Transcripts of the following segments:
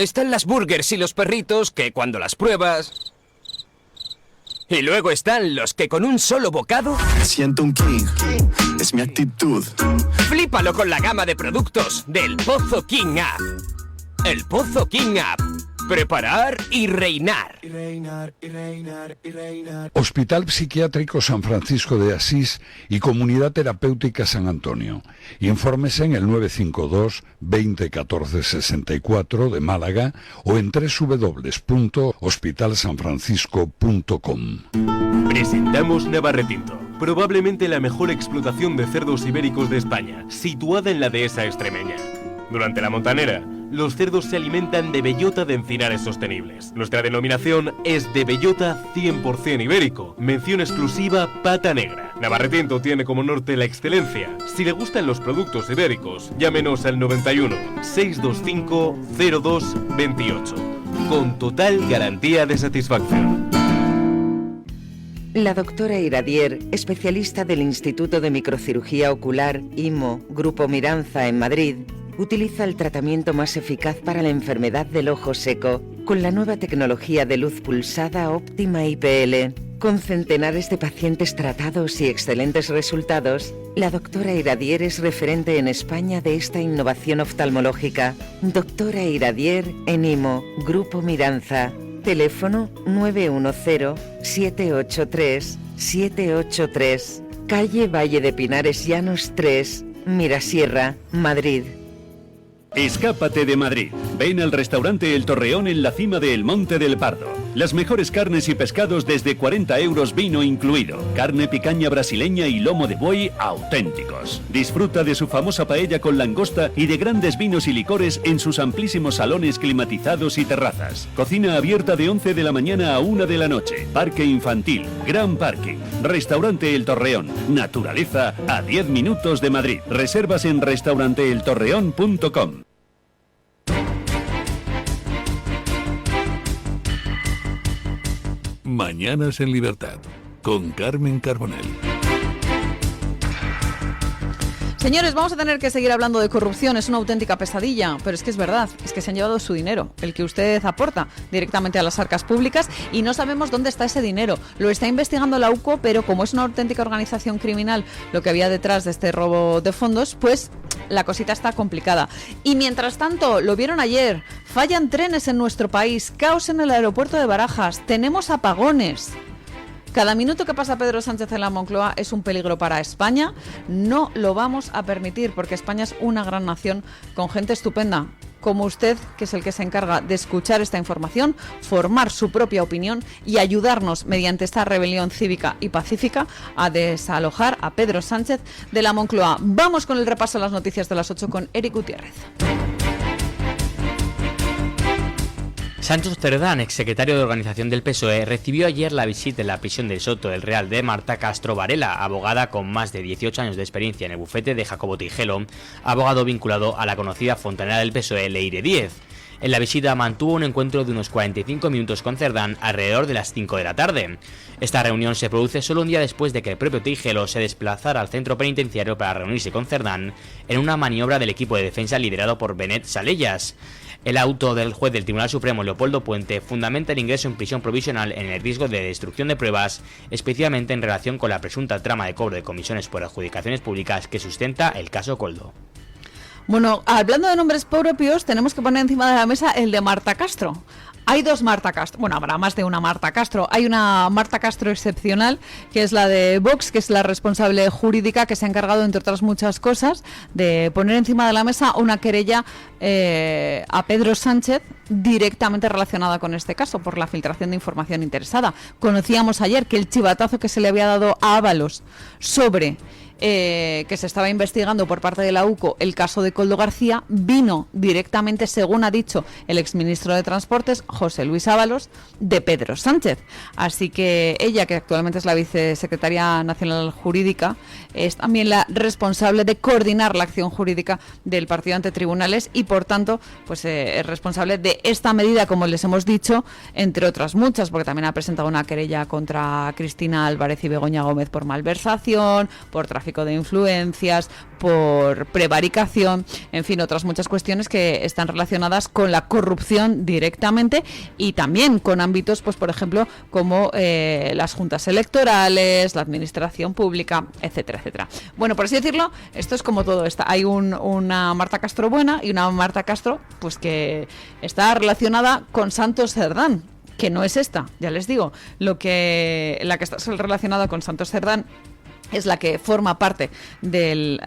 Están las burgers y los perritos que cuando las pruebas... Y luego están los que con un solo bocado... Me siento un king, es mi actitud. Flípalo con la gama de productos del Pozo King App. El Pozo King App. Preparar y reinar. Hospital Psiquiátrico San Francisco de Asís y Comunidad Terapéutica San Antonio. Infórmese en el 952 20 14 64 de Málaga o en www.hospitalsanfrancisco.com. Presentamos Navarretinto, probablemente la mejor explotación de cerdos ibéricos de España, situada en la dehesa extremeña. Durante la montanera, los cerdos se alimentan de bellota de encinares sostenibles. Nuestra denominación es de bellota 100% ibérico. Mención exclusiva Pata Negra. Navarretinto tiene como norte la excelencia. Si le gustan los productos ibéricos, llámenos al 91 625 02 28. Con total garantía de satisfacción. La doctora Iradier, especialista del Instituto de Microcirugía Ocular, IMO, Grupo Miranza en Madrid, utiliza el tratamiento más eficaz para la enfermedad del ojo seco con la nueva tecnología de luz pulsada óptima IPL. Con centenares de pacientes tratados y excelentes resultados, la doctora Iradier es referente en España de esta innovación oftalmológica. Doctora Iradier en IMO, Grupo Miranza. Teléfono 910-783-783. Calle Valle de Pinares Llanos 3, Mirasierra, Madrid. Escápate de Madrid. Ven al restaurante El Torreón en la cima del Monte del Pardo. Las mejores carnes y pescados desde 40 euros, vino incluido. Carne picaña brasileña y lomo de buey auténticos. Disfruta de su famosa paella con langosta y de grandes vinos y licores en sus amplísimos salones climatizados y terrazas. Cocina abierta de 11 de la mañana a 1 de la noche. Parque infantil, gran parking. Restaurante El Torreón. Naturaleza a 10 minutos de Madrid. Reservas en restauranteeltorreón.com. Mañanas en Libertad, con Carmen Carbonell. Señores, vamos a tener que seguir hablando de corrupción, es una auténtica pesadilla, pero es que es verdad, es que se han llevado su dinero, el que usted aporta directamente a las arcas públicas, y no sabemos dónde está ese dinero. Lo está investigando la UCO, pero como es una auténtica organización criminal lo que había detrás de este robo de fondos, pues la cosita está complicada. Y mientras tanto, lo vieron ayer, fallan trenes en nuestro país, caos en el aeropuerto de Barajas, tenemos apagones. Cada minuto que pasa Pedro Sánchez en la Moncloa es un peligro para España. No lo vamos a permitir porque España es una gran nación con gente estupenda como usted, que es el que se encarga de escuchar esta información, formar su propia opinión y ayudarnos mediante esta rebelión cívica y pacífica a desalojar a Pedro Sánchez de la Moncloa. Vamos con el repaso de las noticias de las 8 con Eric Gutiérrez. Santos Cerdán, exsecretario de Organización del PSOE, recibió ayer la visita en la prisión del Soto del Real de Marta Castro Varela, abogada con más de 18 años de experiencia en el bufete de Jacobo Tigelo, abogado vinculado a la conocida fontanera del PSOE, Leire Díez. En la visita mantuvo un encuentro de unos 45 minutos con Cerdán alrededor de las 5 de la tarde. Esta reunión se produce solo un día después de que el propio Tigelo se desplazara al centro penitenciario para reunirse con Cerdán en una maniobra del equipo de defensa liderado por Benet Salellas. El auto del juez del Tribunal Supremo Leopoldo Puente fundamenta el ingreso en prisión provisional en el riesgo de destrucción de pruebas, especialmente en relación con la presunta trama de cobro de comisiones por adjudicaciones públicas que sustenta el caso Coldo. Bueno, hablando de nombres propios, tenemos que poner encima de la mesa el de Marta Castro. Hay dos Marta Castro, bueno, habrá más de una Marta Castro. Hay una Marta Castro excepcional, que es la de Vox, que es la responsable jurídica que se ha encargado, entre otras muchas cosas, de poner encima de la mesa una querella a Pedro Sánchez directamente relacionada con este caso por la filtración de información interesada. Conocíamos ayer que el chivatazo que se le había dado a Ábalos sobre que se estaba investigando por parte de la UCO el caso de Koldo García vino directamente, según ha dicho el exministro de Transportes, José Luis Ábalos, de Pedro Sánchez. Así que ella, que actualmente es la vicesecretaria nacional jurídica, es también la responsable de coordinar la acción jurídica del partido ante tribunales y, por tanto, pues es responsable de esta medida, como les hemos dicho, entre otras muchas, porque también ha presentado una querella contra Cristina Álvarez y Begoña Gómez por malversación, por tráfico tráfico de influencias, por prevaricación, en fin, otras muchas cuestiones que están relacionadas con la corrupción directamente y también con ámbitos, pues por ejemplo, como las juntas electorales, la administración pública, etcétera, etcétera. Bueno, por así decirlo, esto es como todo. Hay una Marta Castro buena y una Marta Castro, pues que está relacionada con Santos Cerdán, que no es esta, ya les digo. La que está relacionada con Santos Cerdán es la que forma parte del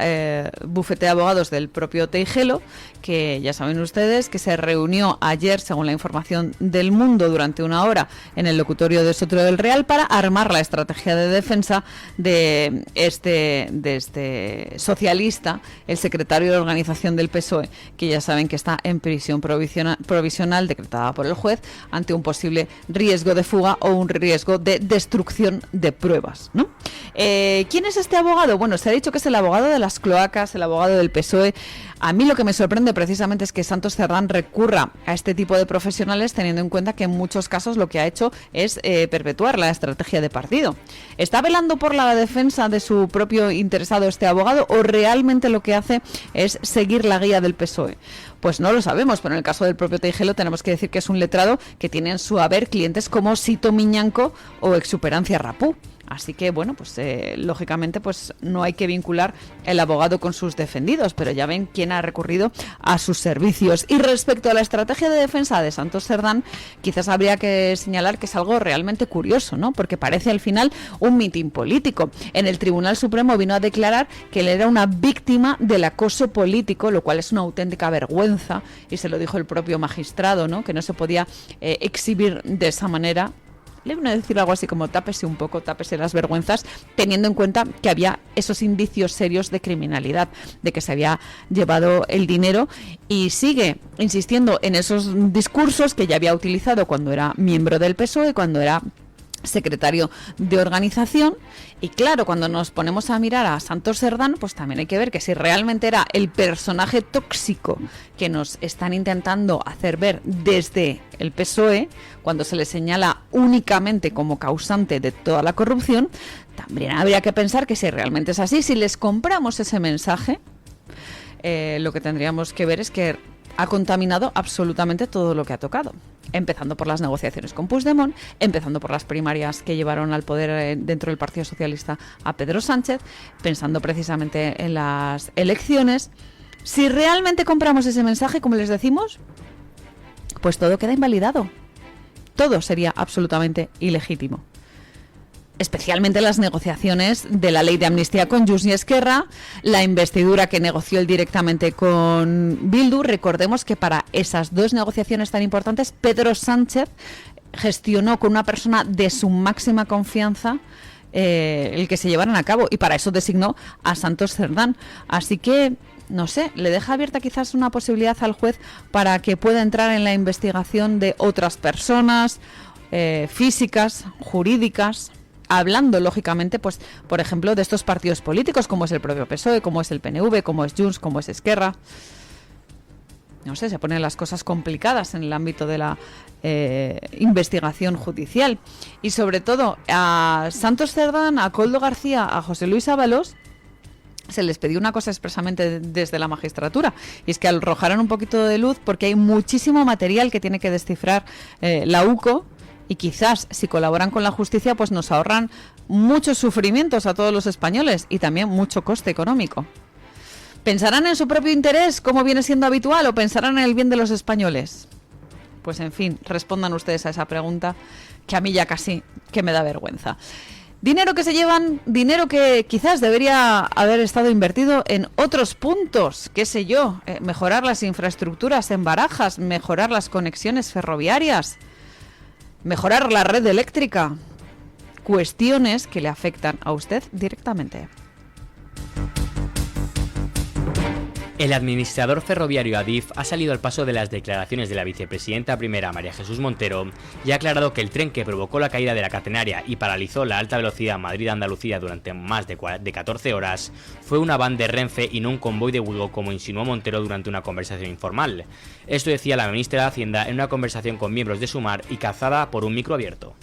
bufete de abogados del propio Tejero, que ya saben ustedes que se reunió ayer, según la información del Mundo, durante una hora en el locutorio de Soto del Real para armar la estrategia de defensa de este socialista, el secretario de organización del PSOE, que ya saben que está en prisión provisional decretada por el juez ante un posible riesgo de fuga o un riesgo de destrucción de pruebas, ¿no? ¿Quién es este abogado? Bueno, se ha dicho que es el abogado de las cloacas, el abogado del PSOE. A mí lo que me sorprende precisamente es que Santos Cerdán recurra a este tipo de profesionales, teniendo en cuenta que en muchos casos lo que ha hecho es perpetuar la estrategia de partido. ¿Está velando por la defensa de su propio interesado este abogado o realmente lo que hace es seguir la guía del PSOE? Pues no lo sabemos, pero en el caso del propio Tejero tenemos que decir que es un letrado que tiene en su haber clientes como Sito Miñanco o Exuperancia Rapú. Así que, bueno, pues lógicamente pues no hay que vincular el abogado con sus defendidos, pero ya ven quién ha recurrido a sus servicios. Y respecto a la estrategia de defensa de Santos Cerdán, quizás habría que señalar que es algo realmente curioso, ¿no? Porque parece al final un mitin político. En el Tribunal Supremo vino a declarar que él era una víctima del acoso político, lo cual es una auténtica vergüenza, y se lo dijo el propio magistrado, ¿no? Que no se podía exhibir de esa manera. Le voy a decir algo así como tápese un poco, tápese las vergüenzas, teniendo en cuenta que había esos indicios serios de criminalidad, de que se había llevado el dinero, y sigue insistiendo en esos discursos que ya había utilizado cuando era miembro del PSOE, cuando era secretario de organización. Y claro, cuando nos ponemos a mirar a Santos Cerdán, pues también hay que ver que si realmente era el personaje tóxico que nos están intentando hacer ver desde el PSOE, cuando se le señala únicamente como causante de toda la corrupción, también habría que pensar que si realmente es así, si les compramos ese mensaje, lo que tendríamos que ver es que ha contaminado absolutamente todo lo que ha tocado, empezando por las negociaciones con Puigdemont, empezando por las primarias que llevaron al poder dentro del Partido Socialista a Pedro Sánchez, pensando precisamente en las elecciones. Si realmente compramos ese mensaje, como les decimos, pues todo queda invalidado. Todo sería absolutamente ilegítimo. Especialmente las negociaciones de la ley de amnistía con Junts y Esquerra, la investidura que negoció él directamente con Bildu. Recordemos que para esas dos negociaciones tan importantes, Pedro Sánchez gestionó con una persona de su máxima confianza el que se llevaran a cabo, y para eso designó a Santos Cerdán. Así que, no sé, le deja abierta quizás una posibilidad al juez para que pueda entrar en la investigación de otras personas físicas, jurídicas, hablando lógicamente, pues, por ejemplo, de estos partidos políticos, como es el propio PSOE, como es el PNV, como es Junts, como es Esquerra. No sé, se ponen las cosas complicadas en el ámbito de la investigación judicial. Y sobre todo a Santos Cerdán, a Koldo García, a José Luis Ábalos, se les pidió una cosa expresamente desde la magistratura, y es que arrojaran un poquito de luz, porque hay muchísimo material que tiene que descifrar la UCO, y quizás si colaboran con la justicia pues nos ahorran muchos sufrimientos a todos los españoles y también mucho coste económico. ¿Pensarán en su propio interés, como viene siendo habitual, o pensarán en el bien de los españoles? Pues en fin, respondan ustedes a esa pregunta, que a mí ya casi que me da vergüenza. Dinero que se llevan, dinero que quizás debería haber estado invertido en otros puntos, qué sé yo, mejorar las infraestructuras en Barajas, mejorar las conexiones ferroviarias, mejorar la red eléctrica. Cuestiones que le afectan a usted directamente. El administrador ferroviario Adif ha salido al paso de las declaraciones de la vicepresidenta primera María Jesús Montero y ha aclarado que el tren que provocó la caída de la catenaria y paralizó la alta velocidad Madrid-Andalucía durante más de 14 horas fue una van de Renfe y no un convoy de Wigo, como insinuó Montero durante una conversación informal. Esto decía la ministra de Hacienda en una conversación con miembros de Sumar y cazada por un micro abierto.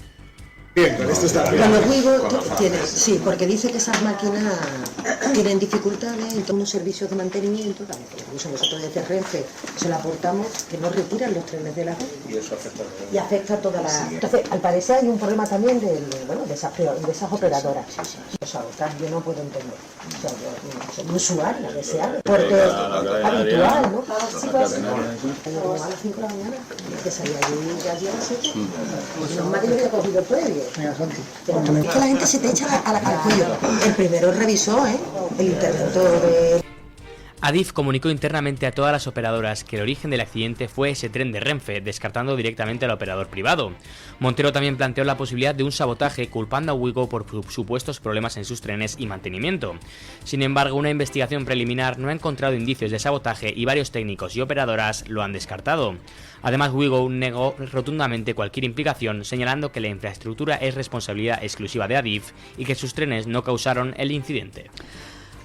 Bien, con esto está bien. Con los Wigo tienes, sí, porque dice que esas máquinas tienen dificultades, entonces unos servicios de mantenimiento, también, incluso nosotros desde Renfe se lo aportamos, que no retiran los trenes de la red. Y eso afecta a y afecta a toda la... Entonces, al parecer hay un problema también de esas operadoras. O sea, yo no puedo entender. O sea, yo soy un usuario deseable, porque es habitual, ¿no? Sí, pues, yo a las 5 de la mañana, que salía allí ya a las 7, no más que yo había cogido previo. Es que la gente se te echa al cuello. El primero revisó, el interventor de... Adif comunicó internamente a todas las operadoras que el origen del accidente fue ese tren de Renfe, descartando directamente al operador privado. Montero también planteó la posibilidad de un sabotaje, culpando a Ouigo por supuestos problemas en sus trenes y mantenimiento. Sin embargo, una investigación preliminar no ha encontrado indicios de sabotaje y varios técnicos y operadoras lo han descartado. Además, Ouigo negó rotundamente cualquier implicación, señalando que la infraestructura es responsabilidad exclusiva de Adif y que sus trenes no causaron el incidente.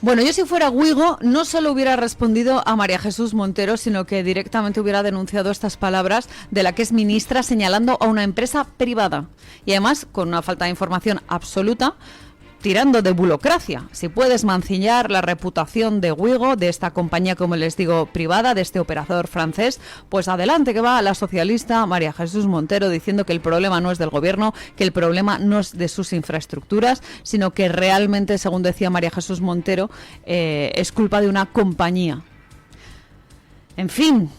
Bueno, yo si fuera Ouigo no solo hubiera respondido a María Jesús Montero, sino que directamente hubiera denunciado estas palabras de la que es ministra, señalando a una empresa privada. Y además con una falta de información absoluta, tirando de burocracia. Si puedes mancillar la reputación de Ouigo, de esta compañía, como les digo, privada, de este operador francés, pues adelante, que va la socialista María Jesús Montero diciendo que el problema no es del gobierno, que el problema no es de sus infraestructuras, sino que realmente, según decía María Jesús Montero, es culpa de una compañía. En fin,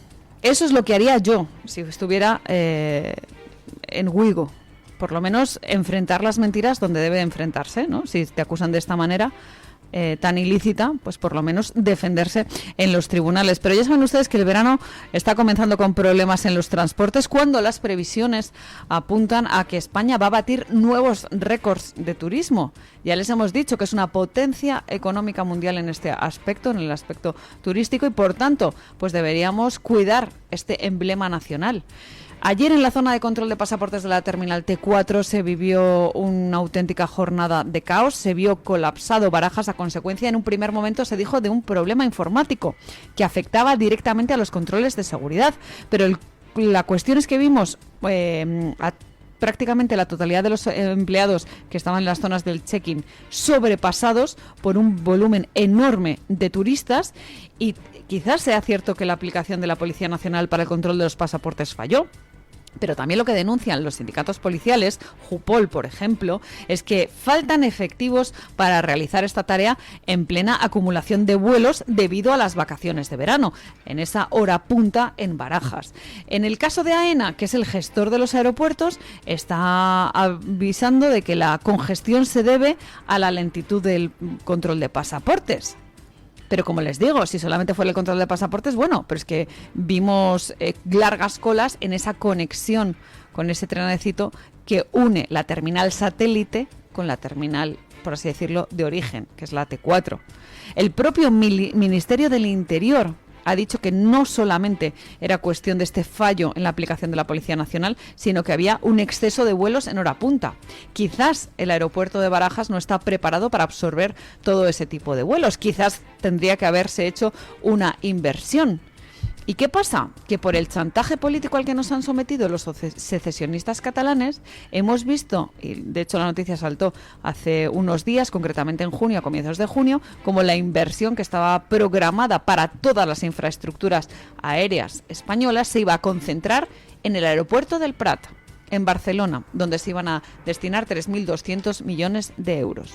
eso es lo que haría yo si estuviera en Ouigo. Por lo menos enfrentar las mentiras donde debe enfrentarse, ¿no? Si te acusan de esta manera tan ilícita, pues por lo menos defenderse en los tribunales. Pero ya saben ustedes que el verano está comenzando con problemas en los transportes, cuando las previsiones apuntan a que España va a batir nuevos récords de turismo. Ya les hemos dicho que es una potencia económica mundial en este aspecto, en el aspecto turístico, y por tanto, pues deberíamos cuidar este emblema nacional. Ayer en la zona de control de pasaportes de la terminal T4 se vivió una auténtica jornada de caos, se vio colapsado Barajas a consecuencia, en un primer momento se dijo, de un problema informático que afectaba directamente a los controles de seguridad, pero la cuestión es que vimos prácticamente la totalidad de los empleados que estaban en las zonas del check-in sobrepasados por un volumen enorme de turistas, y quizás sea cierto que la aplicación de la Policía Nacional para el control de los pasaportes falló. Pero también lo que denuncian los sindicatos policiales, Jupol, por ejemplo, es que faltan efectivos para realizar esta tarea en plena acumulación de vuelos debido a las vacaciones de verano, en esa hora punta en Barajas. En el caso de AENA, que es el gestor de los aeropuertos, está avisando de que la congestión se debe a la lentitud del control de pasaportes. Pero como les digo, si solamente fuera el control de pasaportes, bueno, pero es que vimos largas colas en esa conexión con ese trenecito que une la terminal satélite con la terminal, por así decirlo, de origen, que es la T4. El propio Ministerio del Interior ha dicho que no solamente era cuestión de este fallo en la aplicación de la Policía Nacional, sino que había un exceso de vuelos en hora punta. Quizás el aeropuerto de Barajas no está preparado para absorber todo ese tipo de vuelos. Quizás tendría que haberse hecho una inversión. ¿Y qué pasa? Que por el chantaje político al que nos han sometido los secesionistas catalanes, hemos visto, y de hecho la noticia saltó hace unos días, concretamente en junio, a comienzos de junio, como la inversión que estaba programada para todas las infraestructuras aéreas españolas se iba a concentrar en el aeropuerto del Prat, en Barcelona, donde se iban a destinar 3.200 millones de euros.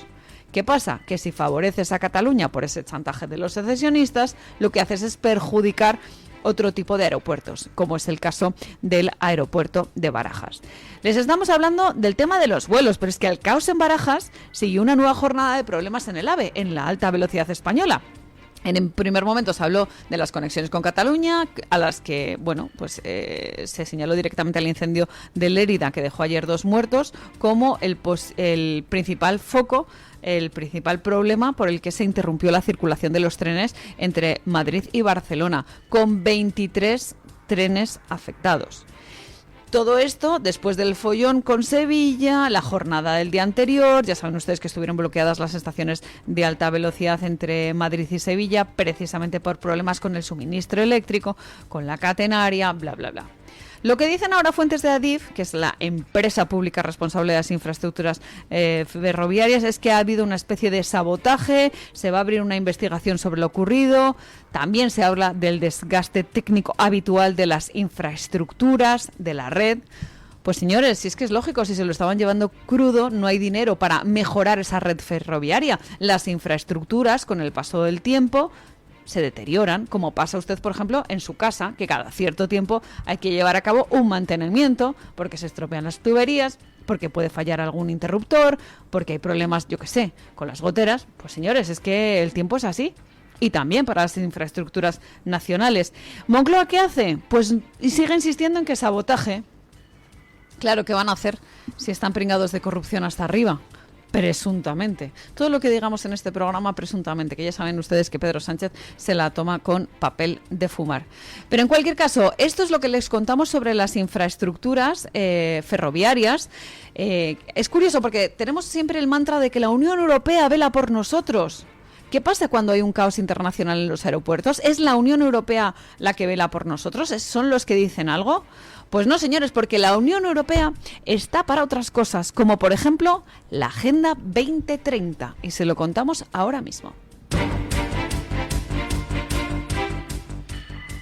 ¿Qué pasa? Que si favoreces a Cataluña por ese chantaje de los secesionistas, lo que haces es perjudicar otro tipo de aeropuertos, como es el caso del aeropuerto de Barajas. Les estamos hablando del tema de los vuelos, pero es que al caos en Barajas siguió una nueva jornada de problemas en el AVE, en la alta velocidad española. En el primer momento se habló de las conexiones con Cataluña, a las que, bueno, pues se señaló directamente el incendio de Lérida, que dejó ayer 2 muertos, como el principal foco, el principal problema por el que se interrumpió la circulación de los trenes entre Madrid y Barcelona, con 23 trenes afectados. Todo esto después del follón con Sevilla, la jornada del día anterior. Ya saben ustedes que estuvieron bloqueadas las estaciones de alta velocidad entre Madrid y Sevilla, precisamente por problemas con el suministro eléctrico, con la catenaria, bla, bla, bla. Lo que dicen ahora fuentes de Adif, que es la empresa pública responsable de las infraestructuras ferroviarias, es que ha habido una especie de sabotaje, se va a abrir una investigación sobre lo ocurrido, también se habla del desgaste técnico habitual de las infraestructuras, de la red. Pues señores, si es que es lógico, si se lo estaban llevando crudo, no hay dinero para mejorar esa red ferroviaria. Las infraestructuras, con el paso del tiempo, se deterioran, como pasa usted, por ejemplo, en su casa, que cada cierto tiempo hay que llevar a cabo un mantenimiento, porque se estropean las tuberías, porque puede fallar algún interruptor, porque hay problemas, yo qué sé, con las goteras. Pues señores, es que el tiempo es así. Y también para las infraestructuras nacionales. ¿Moncloa qué hace? Pues sigue insistiendo en que sabotaje. Claro, ¿qué van a hacer si están pringados de corrupción hasta arriba? Presuntamente. Todo lo que digamos en este programa, presuntamente, que ya saben ustedes que Pedro Sánchez se la toma con papel de fumar. Pero en cualquier caso, esto es lo que les contamos sobre las infraestructuras ferroviarias. Es curioso porque tenemos siempre el mantra de que la Unión Europea vela por nosotros. ¿Qué pasa cuando hay un caos internacional en los aeropuertos? ¿Es la Unión Europea la que vela por nosotros? ¿Son los que dicen algo? Pues no, señores, porque la Unión Europea está para otras cosas, como por ejemplo la Agenda 2030, y se lo contamos ahora mismo.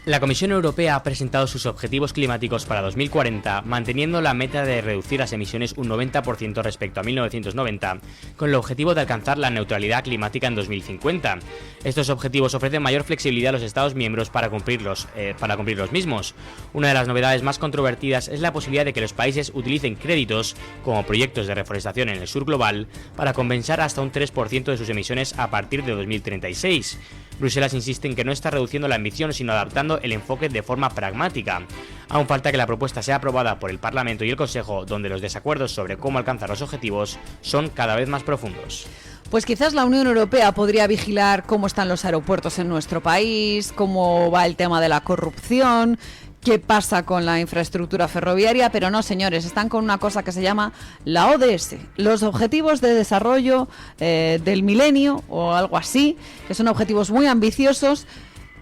La Comisión Europea ha presentado sus objetivos climáticos para 2040, manteniendo la meta de reducir las emisiones un 90% respecto a 1990, con el objetivo de alcanzar la neutralidad climática en 2050. Estos objetivos ofrecen mayor flexibilidad a los Estados miembros para cumplir los mismos. Una de las novedades más controvertidas es la posibilidad de que los países utilicen créditos, como proyectos de reforestación en el sur global, para compensar hasta un 3% de sus emisiones a partir de 2036. Bruselas insiste en que no está reduciendo la ambición, sino adaptando el enfoque de forma pragmática. Aún falta que la propuesta sea aprobada por el Parlamento y el Consejo, donde los desacuerdos sobre cómo alcanzar los objetivos son cada vez más profundos. Pues quizás la Unión Europea podría vigilar cómo están los aeropuertos en nuestro país, cómo va el tema de la corrupción, qué pasa con la infraestructura ferroviaria, pero no, señores, están con una cosa que se llama la ODS, los Objetivos de Desarrollo del Milenio o algo así, que son objetivos muy ambiciosos,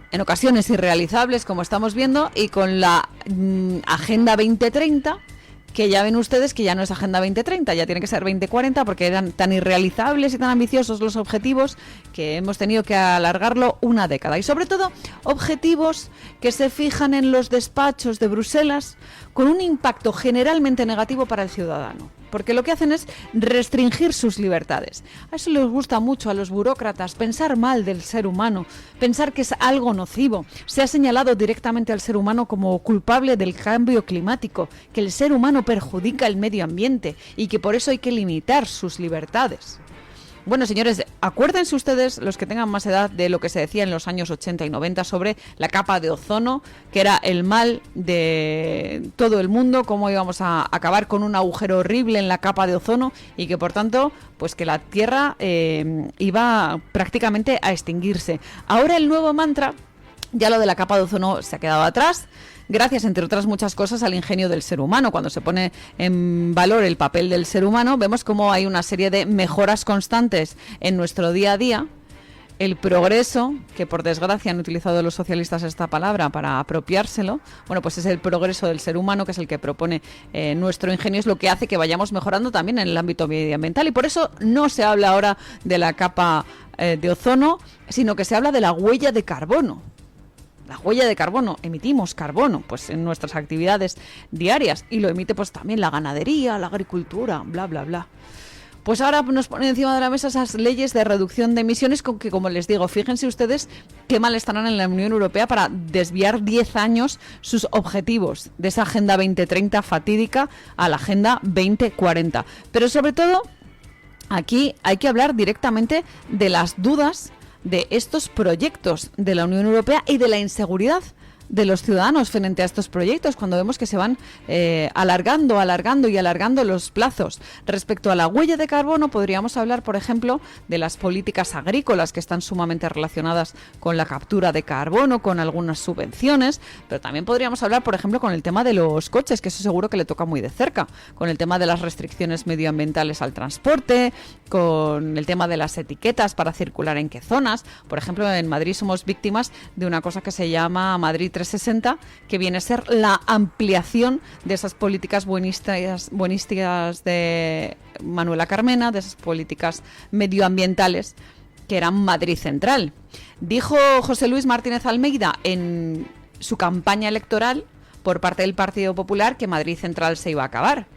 en ocasiones irrealizables, como estamos viendo, y con la Agenda 2030, que ya ven ustedes que ya no es Agenda 2030, ya tiene que ser 2040, porque eran tan irrealizables y tan ambiciosos los objetivos que hemos tenido que alargarlo una década. Y sobre todo, objetivos que se fijan en los despachos de Bruselas con un impacto generalmente negativo para el ciudadano, porque lo que hacen es restringir sus libertades. A eso les gusta mucho a los burócratas, pensar mal del ser humano, pensar que es algo nocivo. Se ha señalado directamente al ser humano como culpable del cambio climático, que el ser humano perjudica el medio ambiente y que por eso hay que limitar sus libertades. Bueno, señores, acuérdense ustedes, los que tengan más edad, de lo que se decía en los años 80 y 90 sobre la capa de ozono, que era el mal de todo el mundo, cómo íbamos a acabar con un agujero horrible en la capa de ozono y que, por tanto, pues que la Tierra iba prácticamente a extinguirse. Ahora el nuevo mantra, ya lo de la capa de ozono se ha quedado atrás, gracias, entre otras muchas cosas, al ingenio del ser humano. Cuando se pone en valor el papel del ser humano, vemos cómo hay una serie de mejoras constantes en nuestro día a día. El progreso, que por desgracia han utilizado los socialistas esta palabra para apropiárselo, bueno, pues es el progreso del ser humano, que es el que propone nuestro ingenio, es lo que hace que vayamos mejorando también en el ámbito medioambiental. Y por eso no se habla ahora de la capa de ozono, sino que se habla de la huella de carbono. La huella de carbono, emitimos carbono pues en nuestras actividades diarias y lo emite pues también la ganadería, la agricultura, bla, bla, bla. Pues ahora nos ponen encima de la mesa esas leyes de reducción de emisiones con que, como les digo, fíjense ustedes qué mal estarán en la Unión Europea para desviar 10 años sus objetivos de esa Agenda 2030 fatídica a la Agenda 2040. Pero sobre todo, aquí hay que hablar directamente de las dudas de estos proyectos de la Unión Europea y de la inseguridad de los ciudadanos frente a estos proyectos, cuando vemos que se van alargando los plazos. Respecto a la huella de carbono, podríamos hablar, por ejemplo, de las políticas agrícolas, que están sumamente relacionadas con la captura de carbono, con algunas subvenciones, pero también podríamos hablar, por ejemplo, con el tema de los coches, que eso seguro que le toca muy de cerca, con el tema de las restricciones medioambientales al transporte, con el tema de las etiquetas para circular en qué zonas. Por ejemplo, en Madrid somos víctimas de una cosa que se llama Madrid 360, que viene a ser la ampliación de esas políticas buenísticas de Manuela Carmena, de esas políticas medioambientales que eran Madrid Central. Dijo José Luis Martínez Almeida en su campaña electoral por parte del Partido Popular que Madrid Central se iba a acabar.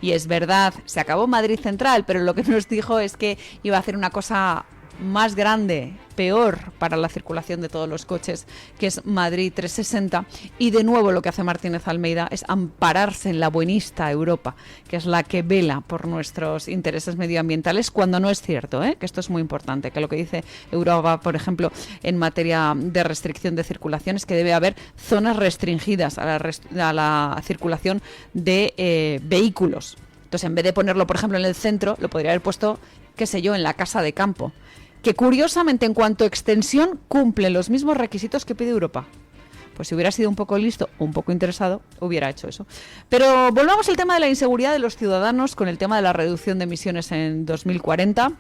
Y es verdad, se acabó Madrid Central, pero lo que nos dijo es que iba a hacer una cosa más grande, peor para la circulación de todos los coches, que es Madrid 360. Y de nuevo lo que hace Martínez Almeida es ampararse en la buenista Europa, que es la que vela por nuestros intereses medioambientales, cuando no es cierto, que esto es muy importante, que lo que dice Europa, por ejemplo, en materia de restricción de circulación, es que debe haber zonas restringidas a la circulación de vehículos. Entonces, en vez de ponerlo, por ejemplo, en el centro, lo podría haber puesto, qué sé yo, en la casa de campo, que curiosamente en cuanto a extensión cumple los mismos requisitos que pide Europa. Pues si hubiera sido un poco listo, un poco interesado, hubiera hecho eso. Pero volvamos al tema de la inseguridad de los ciudadanos con el tema de la reducción de emisiones en 2040.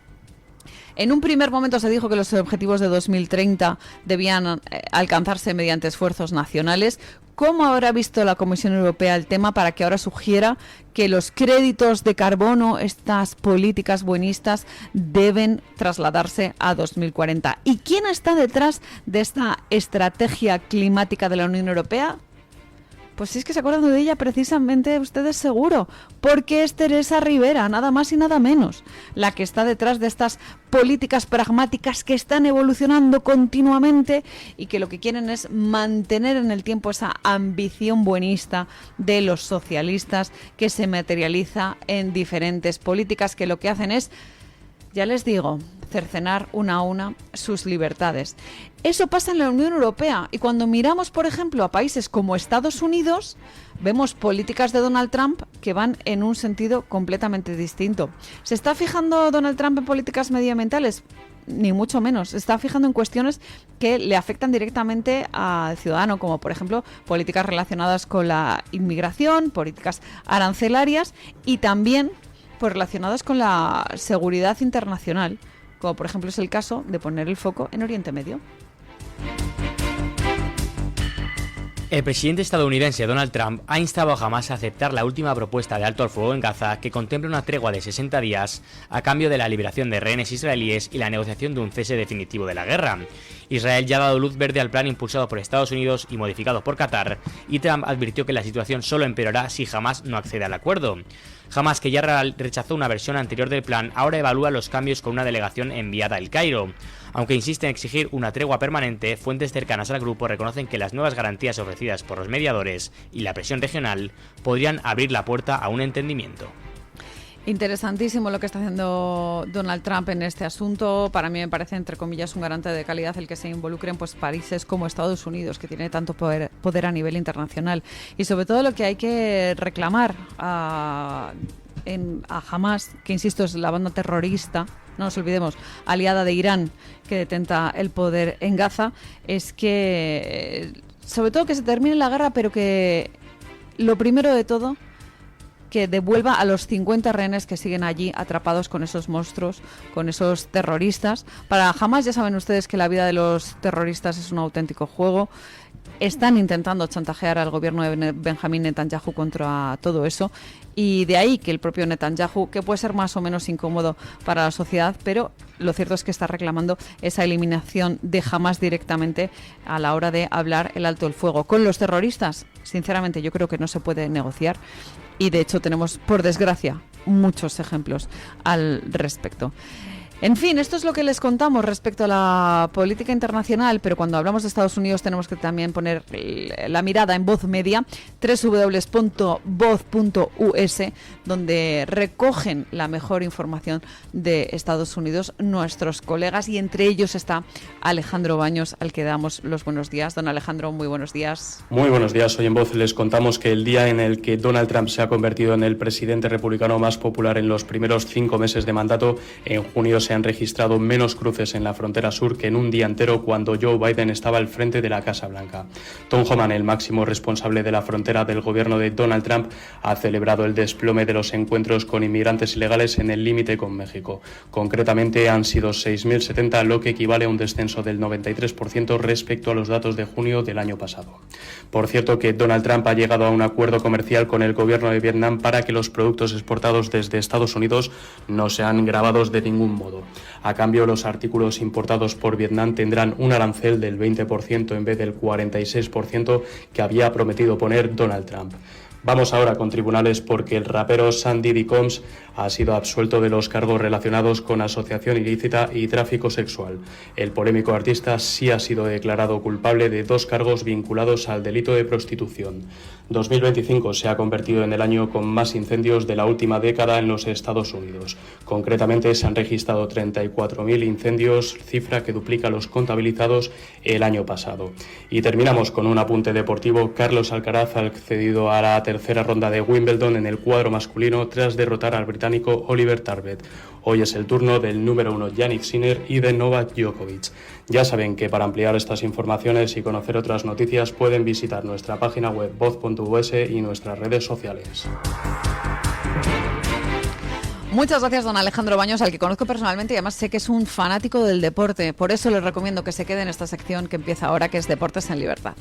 En un primer momento se dijo que los objetivos de 2030 debían alcanzarse mediante esfuerzos nacionales. ¿Cómo habrá visto la Comisión Europea el tema para que ahora sugiera que los créditos de carbono, estas políticas buenistas, deben trasladarse a 2040? ¿Y quién está detrás de esta estrategia climática de la Unión Europea? Pues si es que se acuerdan de ella precisamente ustedes seguro, porque es Teresa Rivera, nada más y nada menos, la que está detrás de estas políticas pragmáticas que están evolucionando continuamente y que lo que quieren es mantener en el tiempo esa ambición buenista de los socialistas que se materializa en diferentes políticas que lo que hacen es, ya les digo, cercenar una a una sus libertades. Eso pasa en la Unión Europea y cuando miramos, por ejemplo, a países como Estados Unidos, vemos políticas de Donald Trump que van en un sentido completamente distinto. ¿Se está fijando Donald Trump en políticas medioambientales? Ni mucho menos. Se está fijando en cuestiones que le afectan directamente al ciudadano, como por ejemplo políticas relacionadas con la inmigración, políticas arancelarias y también pues relacionadas con la seguridad internacional, como por ejemplo es el caso de poner el foco en Oriente Medio. El presidente estadounidense Donald Trump ha instado a Hamás a aceptar la última propuesta de alto al fuego en Gaza, que contempla una tregua de 60 días a cambio de la liberación de rehenes israelíes y la negociación de un cese definitivo de la guerra. Israel ya ha dado luz verde al plan impulsado por Estados Unidos y modificado por Qatar, y Trump advirtió que la situación solo empeorará si Hamás no accede al acuerdo. Hamás, que ya rechazó una versión anterior del plan, ahora evalúa los cambios con una delegación enviada al Cairo. Aunque insiste en exigir una tregua permanente, fuentes cercanas al grupo reconocen que las nuevas garantías ofrecidas por los mediadores y la presión regional podrían abrir la puerta a un entendimiento. Interesantísimo lo que está haciendo Donald Trump en este asunto. Para mí me parece, entre comillas, un garante de calidad el que se involucren pues países como Estados Unidos, que tiene tanto poder a nivel internacional. Y sobre todo lo que hay que reclamar a Hamás, que insisto es la banda terrorista, no nos olvidemos, aliada de Irán, que detenta el poder en Gaza, es que sobre todo que se termine la guerra, pero que lo primero de todo, que devuelva a los 50 rehenes que siguen allí atrapados con esos monstruos, con esos terroristas. Para Hamás ya saben ustedes que la vida de los terroristas es un auténtico juego. Están intentando chantajear al gobierno de Benjamín Netanyahu contra todo eso, y de ahí que el propio Netanyahu, que puede ser más o menos incómodo para la sociedad, pero lo cierto es que está reclamando esa eliminación de Hamás directamente a la hora de hablar el alto el fuego. Con los terroristas, sinceramente, yo creo que no se puede negociar, y de hecho tenemos, por desgracia, muchos ejemplos al respecto. En fin, esto es lo que les contamos respecto a la política internacional, pero cuando hablamos de Estados Unidos tenemos que también poner la mirada en Voz Media, www.voz.us, donde recogen la mejor información de Estados Unidos nuestros colegas, y entre ellos está Alejandro Baños, al que damos los buenos días. Don Alejandro, muy buenos días. Muy buenos días. Hoy en Voz les contamos que el día en el que Donald Trump se ha convertido en el presidente republicano más popular en los primeros 5 meses de mandato, en junio se se han registrado menos cruces en la frontera sur que en un día entero cuando Joe Biden estaba al frente de la Casa Blanca. Tom Homan, el máximo responsable de la frontera del gobierno de Donald Trump, ha celebrado el desplome de los encuentros con inmigrantes ilegales en el límite con México. Concretamente han sido 6.070, lo que equivale a un descenso del 93% respecto a los datos de junio del año pasado. Por cierto que Donald Trump ha llegado a un acuerdo comercial con el gobierno de Vietnam para que los productos exportados desde Estados Unidos no sean gravados de ningún modo. A cambio, los artículos importados por Vietnam tendrán un arancel del 20% en vez del 46% que había prometido poner Donald Trump. Vamos ahora con tribunales porque el rapero Sean Diddy Combs ha sido absuelto de los cargos relacionados con asociación ilícita y tráfico sexual. El polémico artista sí ha sido declarado culpable de 2 cargos vinculados al delito de prostitución. 2025 se ha convertido en el año con más incendios de la última década en los Estados Unidos. Concretamente se han registrado 34.000 incendios, cifra que duplica los contabilizados el año pasado. Y terminamos con un apunte deportivo. Carlos Alcaraz ha accedido a la tercera ronda de Wimbledon en el cuadro masculino tras derrotar al británico Oliver Tarvet. Hoy es el turno del número 1 Jannik Sinner y de Novak Djokovic. Ya saben que para ampliar estas informaciones y conocer otras noticias pueden visitar nuestra página web voz.us y nuestras redes sociales. Muchas gracias, don Alejandro Baños, al que conozco personalmente y además sé que es un fanático del deporte. Por eso les recomiendo que se quede en esta sección que empieza ahora, que es Deportes en Libertad.